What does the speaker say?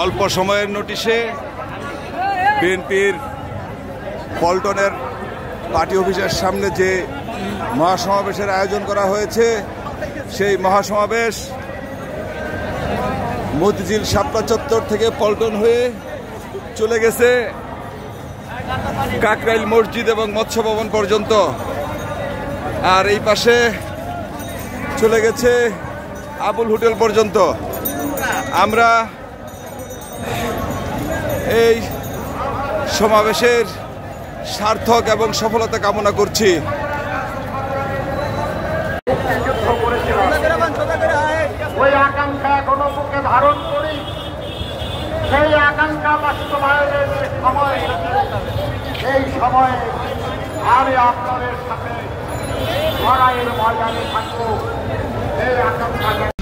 অল্প সময়ের নোটিশে বিএনপির পল্টনের পার্টি অফিসের সামনে যে মহাসমাবেশের আয়োজন করা হয়েছে, সেই মহাসমাবেশ মতিঝিল শাপলা চত্বর থেকে পল্টন হয়ে চলে গেছে কাকরাইল মসজিদ এবং মৎস্য ভবন পর্যন্ত, আর এই পাশে চলে গেছে আবুল হোটেল পর্যন্ত। আমরা এই সমাবেশের সার্থক এবং সফলতা কামনা করছি। ওই আকাঙ্ক্ষা এখনো বুকে ধারণ করি, সেই আকাঙ্ক্ষা বাস্তবায়নের সময়, সেই সময়ে আমি আপনাদের সাথে লড়াইয়ের ময়দানে থাকবো। এই আকাঙ্ক্ষা